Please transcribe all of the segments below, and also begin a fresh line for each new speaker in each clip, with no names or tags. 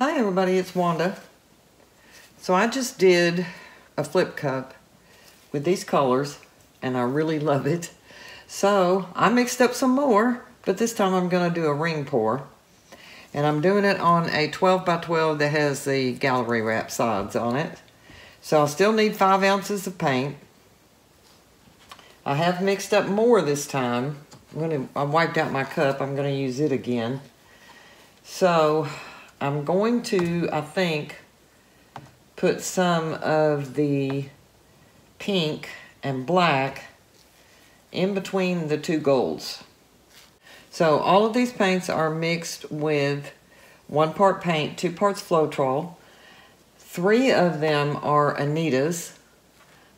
Hi everybody, it's Wanda. So I just did a flip cup with these colors and I really love it. So I mixed up some more, but this time I'm going to do a ring pour. And I'm doing it on a 12 by 12 that has the gallery wrap sides on it. So I'll still need 5 ounces of paint. I have mixed up more this time. I wiped out my cup, I'm going to use it again. So I'm going to, I think, put some of the pink and black in between the two golds. So all of these paints are mixed with 1 part paint, 2 parts Floetrol. 3 of them are Anita's.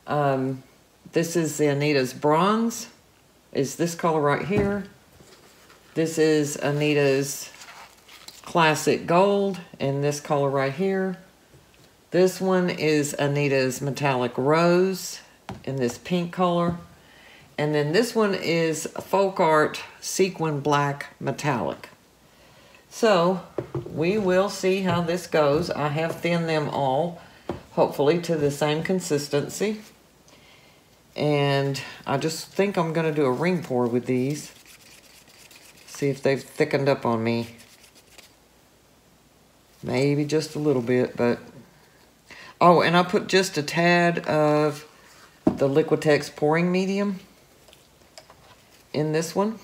This is the Anita's bronze, is this color right here. This is Anita's classic gold in this color right here. This one is Anita's metallic rose in this pink color. And then this one is FolkArt Sequin black metallic. So we will see how this goes. I have thinned them all, hopefully to the same consistency. And I just think I'm gonna do a ring pour with these. See if they've thickened up on me. Maybe just a little bit, but... Oh, and I put just a tad of the Liquitex Pouring Medium in this one.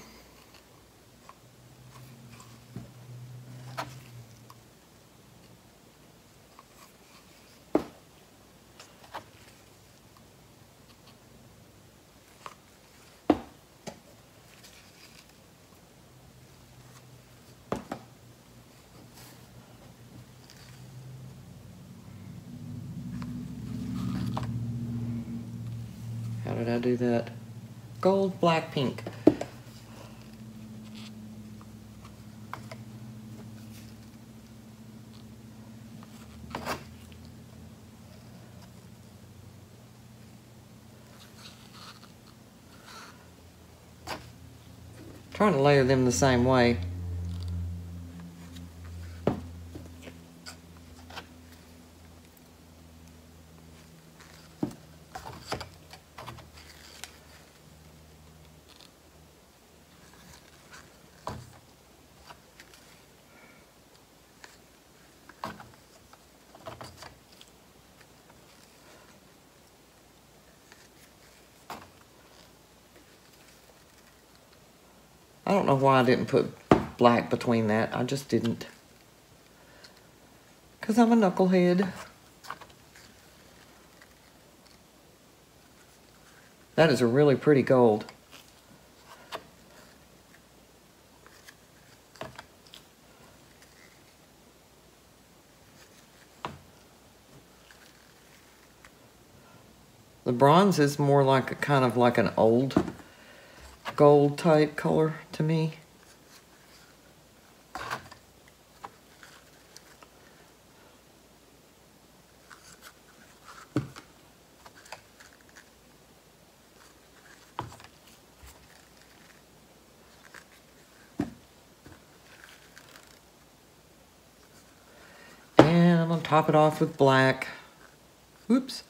How did I do that? Gold, black, pink. Trying to layer them the same way. I don't know why I didn't put black between that. I just didn't. Because I'm a knucklehead. That is a really pretty gold. The bronze is more like a kind of like an old gold type color to me. And I'm gonna top it off with black. Oops.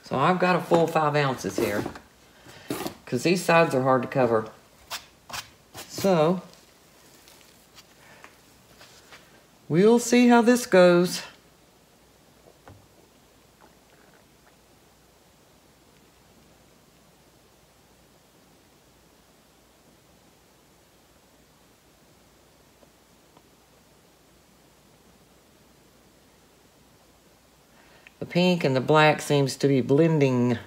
So I've got a full 5 ounces here because these sides are hard to cover. So we'll see how this goes. The pink and the black seems to be blending.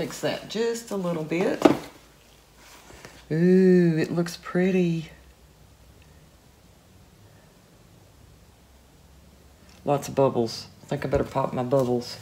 fix that just a little bit. Ooh, it looks pretty. Lots of bubbles. I think I better pop my bubbles.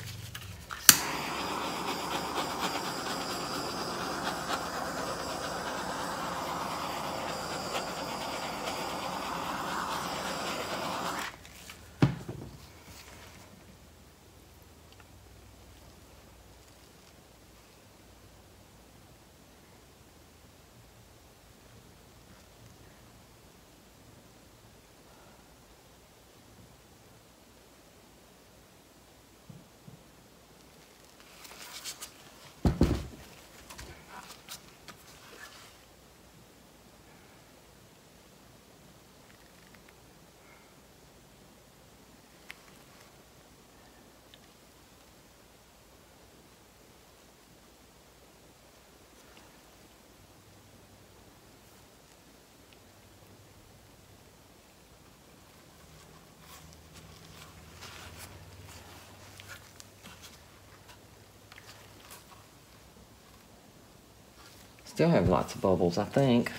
Still have lots of bubbles, I think.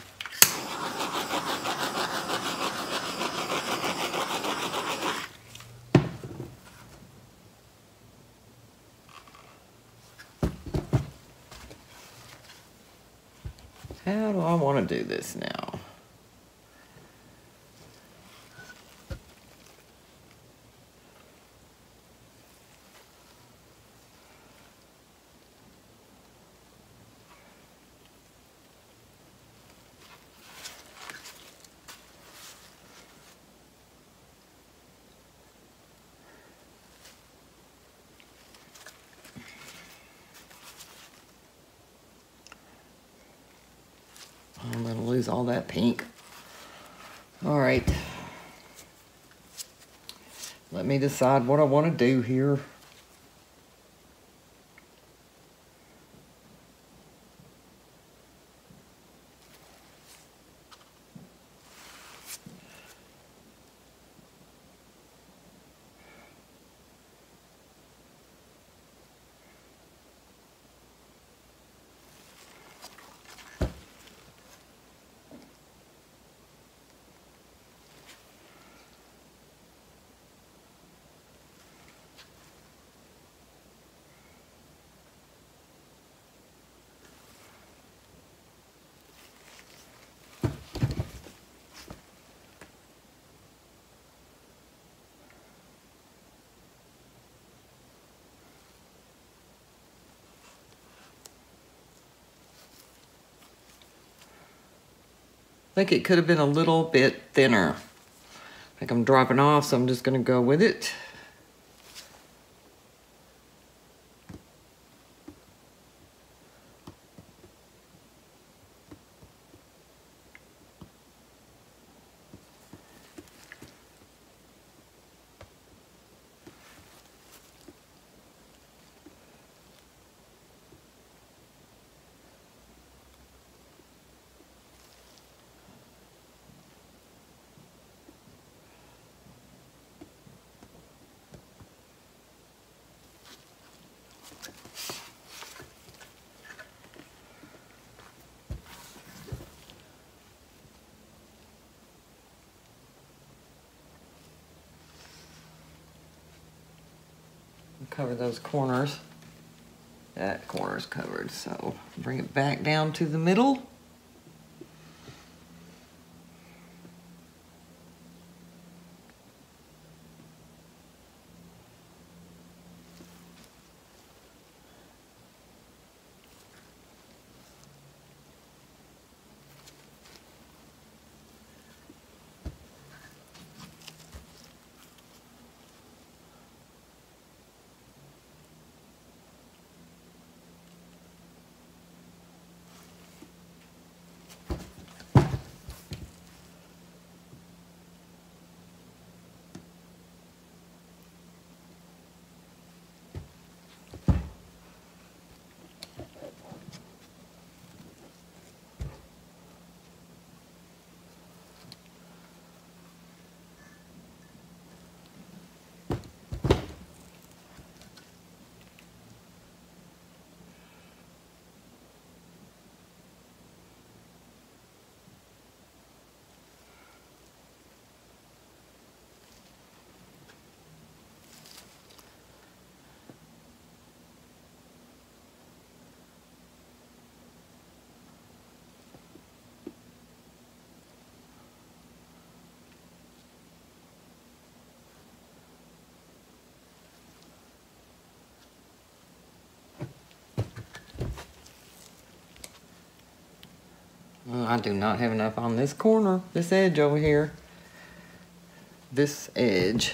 How do I want to do this now? I'm going to lose all that pink. All right. Let me decide what I want to do here. I think it could have been a little bit thinner. I think I'm dropping off, so I'm just going to go with it. Cover those corners. That corner's covered, so bring it back down to the middle. I do not have enough on this corner, this edge over here. This edge.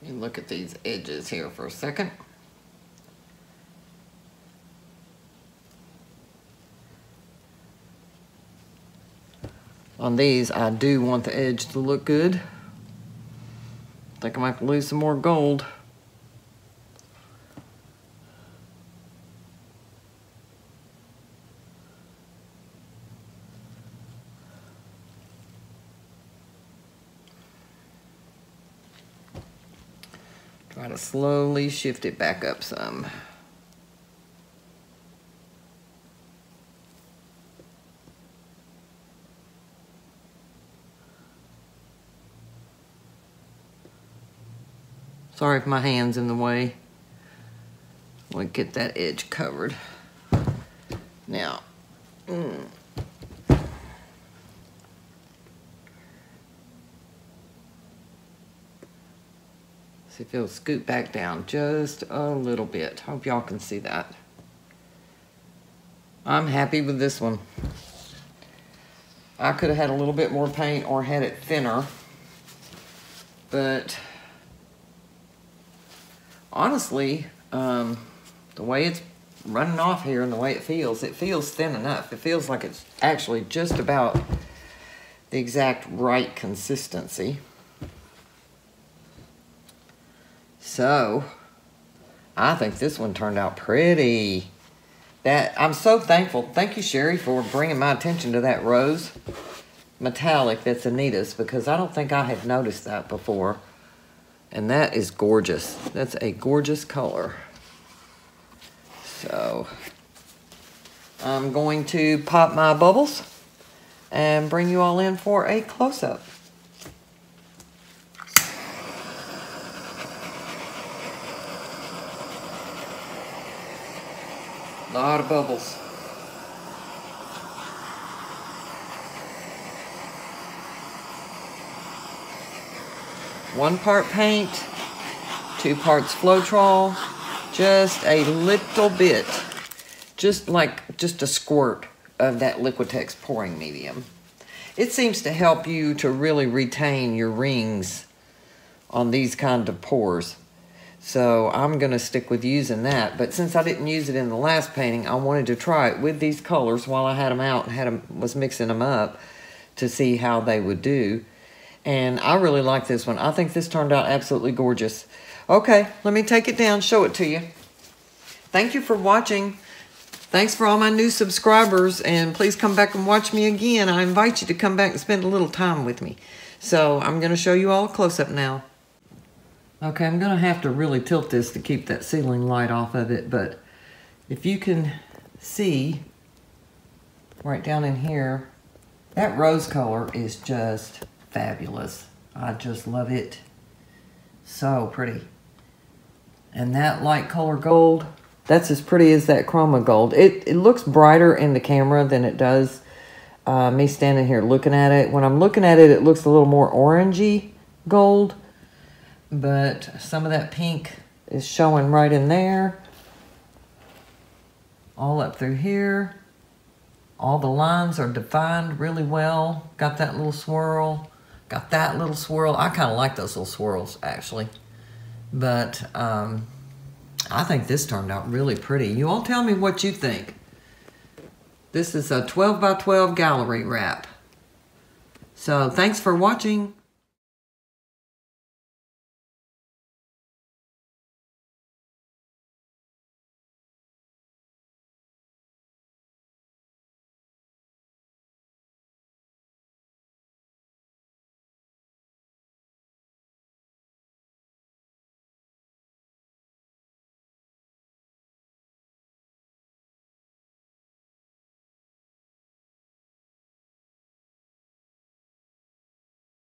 Let me look at these edges here for a second. On these, I do want the edge to look good. I think I might have to lose some more gold. Try to slowly shift it back up some. Sorry if my hand's in the way. We'll get that edge covered. Now, see if it'll scoot back down just a little bit. Hope y'all can see that. I'm happy with this one. I could have had a little bit more paint or had it thinner, but honestly, the way it's running off here and the way it feels thin enough. It feels like it's actually just about the exact right consistency. So, I think this one turned out pretty. I'm so thankful. Thank you, Sherry, for bringing my attention to that rose metallic that's Anita's, because I don't think I had noticed that before. And that is gorgeous. That's a gorgeous color. So, I'm going to pop my bubbles and bring you all in for a close-up. A lot of bubbles. One part paint, 2 parts Floetrol, just a little bit, just a squirt of that Liquitex Pouring Medium. It seems to help you to really retain your rings on these kind of pours. So I'm going to stick with using that. But since I didn't use it in the last painting, I wanted to try it with these colors while I had them out and was mixing them up to see how they would do. And I really like this one. I think this turned out absolutely gorgeous. Okay, let me take it down, show it to you. Thank you for watching. Thanks for all my new subscribers, and please come back and watch me again. I invite you to come back and spend a little time with me. So I'm going to show you all a close-up now. Okay, I'm going to have to really tilt this to keep that ceiling light off of it, but if you can see right down in here, that rose color is just fabulous. I just love it. So pretty. And that light color gold, that's as pretty as that chroma gold. It looks brighter in the camera than it does me standing here looking at it. When I'm looking at it, it looks a little more orangey gold. But some of that pink is showing right in there. All up through here. All the lines are defined really well. Got that little swirl. Got that little swirl. I kind of like those little swirls, actually. But I think this turned out really pretty. You all tell me what you think. This is a 12 by 12 gallery wrap. So thanks for watching.